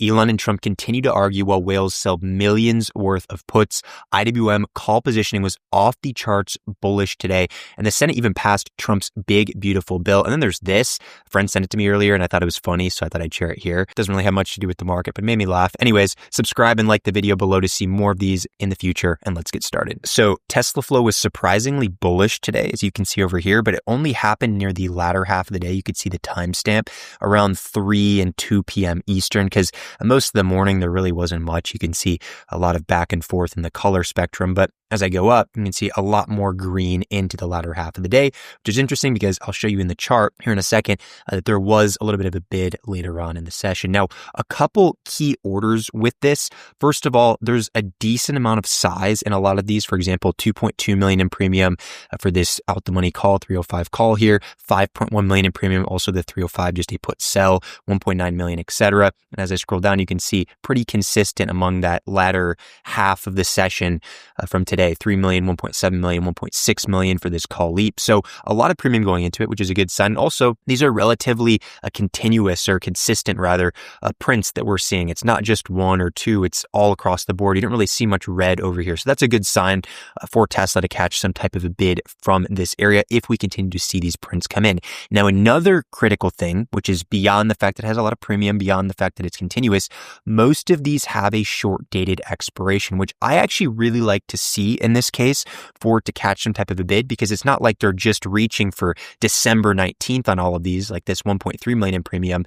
Elon and Trump continue to argue while whales sell millions worth of puts. IWM call positioning was off the charts bullish today, and the Senate even passed Trump's big, beautiful bill. And then there's this. A friend sent it to me earlier, and I thought it was funny, so I thought I'd share it here. It doesn't really have much to do with the market, but it made me laugh. Anyways, subscribe and like the video below to see more of these in the future, and let's get started. So Tesla flow was surprisingly bullish today, as you can see over here, but it only happened near the latter half of the day. You could see the timestamp around 3 and 2 p.m. Eastern, because most of the morning there really wasn't much. You can see a lot of back and forth in the color spectrum, but as I go up, you can see a lot more green into the latter half of the day, which is interesting because I'll show you in the chart here in a second that there was a little bit of a bid later on in the session. Now, a couple key orders with this. First of all, there's a decent amount of size in a lot of these. For example, 2.2 million in premium for this out the money call, 305 call here, 5.1 million in premium, also the 305, just a put sell, 1.9 million, etc. And as I scroll down, you can see pretty consistent among that latter half of the session from today. 3 million, 1.7 million, 1.6 million for this call leap. So a lot of premium going into it, which is a good sign. Also, these are relatively continuous or consistent rather prints that we're seeing. It's not just one or two, it's all across the board. You don't really see much red over here. So that's a good sign for Tesla to catch some type of a bid from this area if we continue to see these prints come in. Now, another critical thing, which is beyond the fact that it has a lot of premium, beyond the fact that it's continuous, most of these have a short dated expiration, which I actually really like to see in this case for it to catch some type of a bid, because it's not like they're just reaching for December 19th on all of these, like this 1.3 million in premium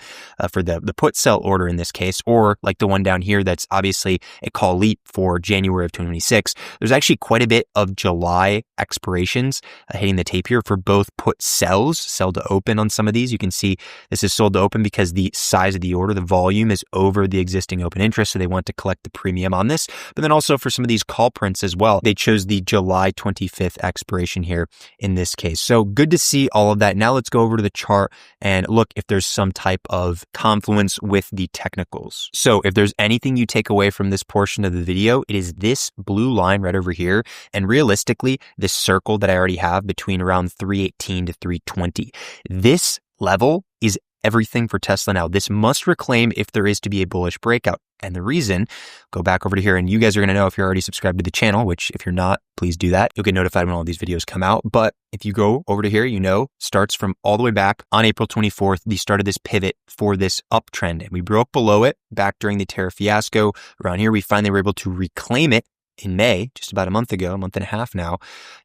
for the put sell order in this case, or like the one down here that's obviously a call leap for January of 2026. There's actually quite a bit of July expirations hitting the tape here for both put sells, sell to open on some of these. You can see this is sold to open because the size of the order, the volume is over the existing open interest, so they want to collect the premium on this. But then also for some of these call prints as well, they chose the July 25th expiration here in this case. So good to see all of that. Now let's go over to the chart and look if there's some type of confluence with the technicals. So if there's anything you take away from this portion of the video, it is this blue line right over here. And realistically, this circle that I already have between around 318 to 320. This level is everything for Tesla now. This must reclaim if there is to be a bullish breakout. And the reason, go back over to here, and you guys are going to know if you're already subscribed to the channel, which if you're not, please do that. You'll get notified when all these videos come out. But if you go over to here, you know, starts from all the way back on April 24th, they started this pivot for this uptrend, and we broke below it back during the tariff fiasco. Around here, we finally were able to reclaim it in May, just about a month ago, a month and a half now.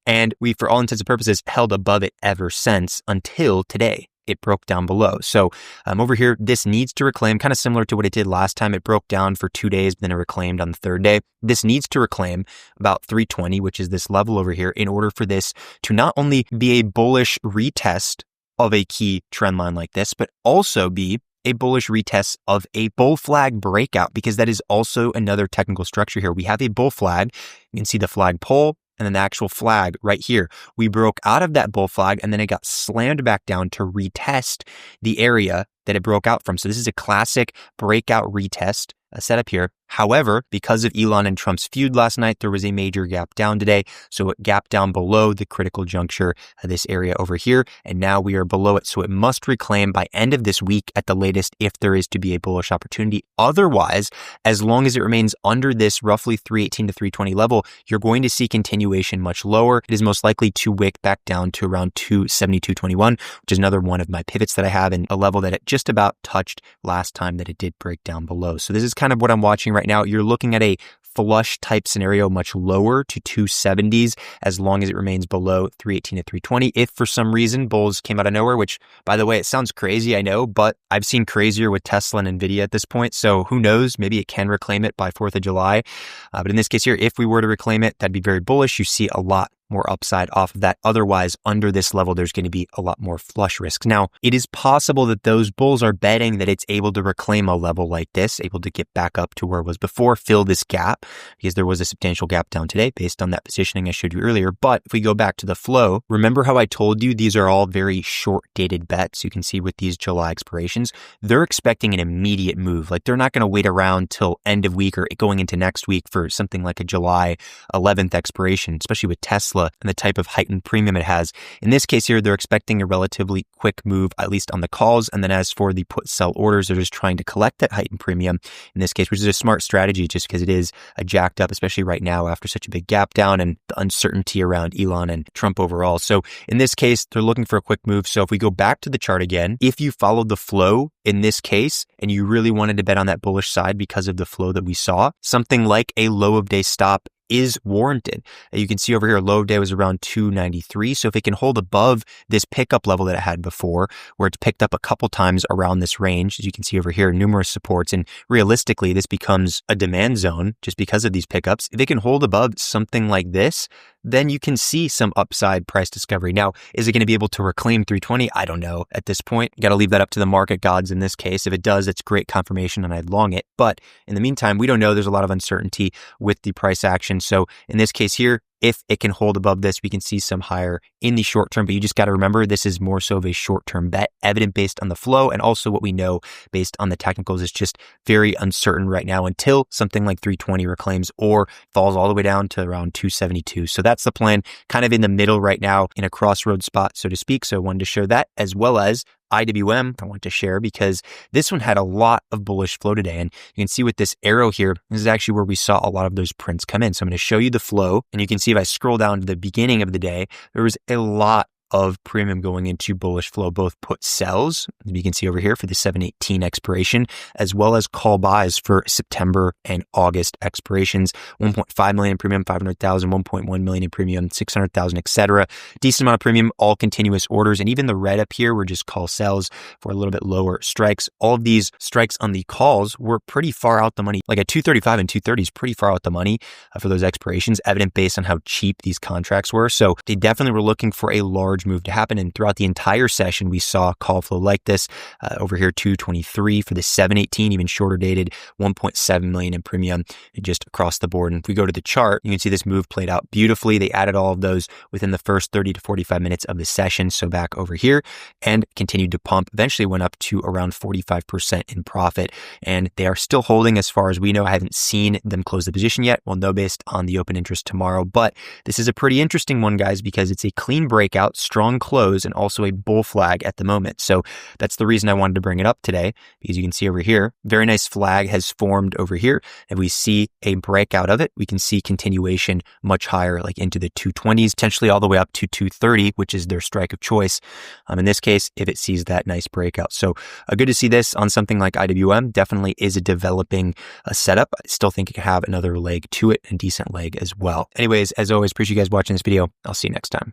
And we, for all intents and purposes, held above it ever since until today. It broke down below. So over here, this needs to reclaim, kind of similar to what it did last time. It broke down for 2 days, but then it reclaimed on the third day. This needs to reclaim about 320, which is this level over here, in order for this to not only be a bullish retest of a key trend line like this, but also be a bullish retest of a bull flag breakout, because that is also another technical structure here. We have a bull flag. You can see the flag pole, and then the actual flag right here. We broke out of that bull flag, and then it got slammed back down to retest the area that it broke out from. So this is a classic breakout retest setup here. However, because of Elon and Trump's feud last night, there was a major gap down today. So it gapped down below the critical juncture, this area over here. And now we are below it. So it must reclaim by end of this week at the latest if there is to be a bullish opportunity. Otherwise, as long as it remains under this roughly 318 to 320 level, you're going to see continuation much lower. It is most likely to wick back down to around 272.21, which is another one of my pivots that I have, and a level that it just about touched last time that it did break down below. So this is kind of what I'm watching right now. You're looking at a flush type scenario, much lower to 270s, as long as it remains below 318 to 320. If for some reason bulls came out of nowhere, which by the way, it sounds crazy, I know, but I've seen crazier with Tesla and Nvidia at this point. So who knows, maybe it can reclaim it by 4th of July. But in this case here, if we were to reclaim it, that'd be very bullish. You see a lot more upside off of that. Otherwise, under this level, there's going to be a lot more flush risks. Now, it is possible that those bulls are betting that it's able to reclaim a level like this, able to get back up to where it was before, fill this gap, because there was a substantial gap down today based on that positioning I showed you earlier. But if we go back to the flow, remember how I told you these are all very short dated bets. You can see with these July expirations, they're expecting an immediate move. Like they're not going to wait around till end of week or going into next week for something like a July 11th expiration, especially with Tesla. Tesla and the type of heightened premium it has. In this case here, they're expecting a relatively quick move, at least on the calls. And then as for the put sell orders, they're just trying to collect that heightened premium in this case, which is a smart strategy just because it is jacked up, especially right now after such a big gap down and the uncertainty around Elon and Trump overall. So in this case, they're looking for a quick move. So if we go back to the chart again, if you followed the flow in this case, and you really wanted to bet on that bullish side because of the flow that we saw, something like a low of day stop is warranted. You can see over here, low of day was around 293. So if it can hold above this pickup level that it had before, where it's picked up a couple times around this range, as you can see over here, numerous supports. And realistically, this becomes a demand zone just because of these pickups. If it can hold above something like this, then you can see some upside price discovery. Now, is it going to be able to reclaim 320? I don't know at this point. You got to leave that up to the market gods in this case. If it does, it's great confirmation and I'd long it. But in the meantime, we don't know. There's a lot of uncertainty with the price action. So in this case here, if it can hold above this, we can see some higher in the short term, but you just got to remember this is more so of a short-term bet, evident based on the flow and also what we know based on the technicals is just very uncertain right now until something like 320 reclaims or falls all the way down to around 272. So that's the plan, kind of in the middle right now in a crossroad spot, so to speak. So I wanted to share that as well as IWM I want to share because this one had a lot of bullish flow today. And you can see with this arrow here, this is actually where we saw a lot of those prints come in. So I'm going to show you the flow. And you can see if I scroll down to the beginning of the day, there was a lot of premium going into bullish flow, both put sells, as you can see over here for the 7/18 expiration, as well as call buys for September and August expirations. 1.5 million in premium, 500,000, 1.1 million in premium, 600,000, etc. Decent amount of premium, all continuous orders. And even the red up here were just call sells for a little bit lower strikes. All of these strikes on the calls were pretty far out the money. Like at 235 and 230 is pretty far out the money for those expirations, evident based on how cheap these contracts were. So they definitely were looking for a large move to happen. And throughout the entire session, we saw call flow like this over here, 223 for the 7/18, even shorter dated, 1.7 million in premium just across the board. And if we go to the chart, you can see this move played out beautifully. They added all of those within the first 30 to 45 minutes of the session. So back over here and continued to pump, eventually went up to around 45% in profit. And they are still holding as far as we know. I haven't seen them close the position yet. We'll know based on the open interest tomorrow. But this is a pretty interesting one, guys, because it's a clean breakout, strong close, and also a bull flag at the moment. So that's the reason I wanted to bring it up today, because you can see over here, very nice flag has formed over here. If we see a breakout of it, we can see continuation much higher, like into the 220s, potentially all the way up to 230, which is their strike of choice. In this case, if it sees that nice breakout. So good to see this on something like IWM. Definitely is a developing setup. I still think it could have another leg to it, a decent leg as well. Anyways, as always, appreciate you guys watching this video. I'll see you next time.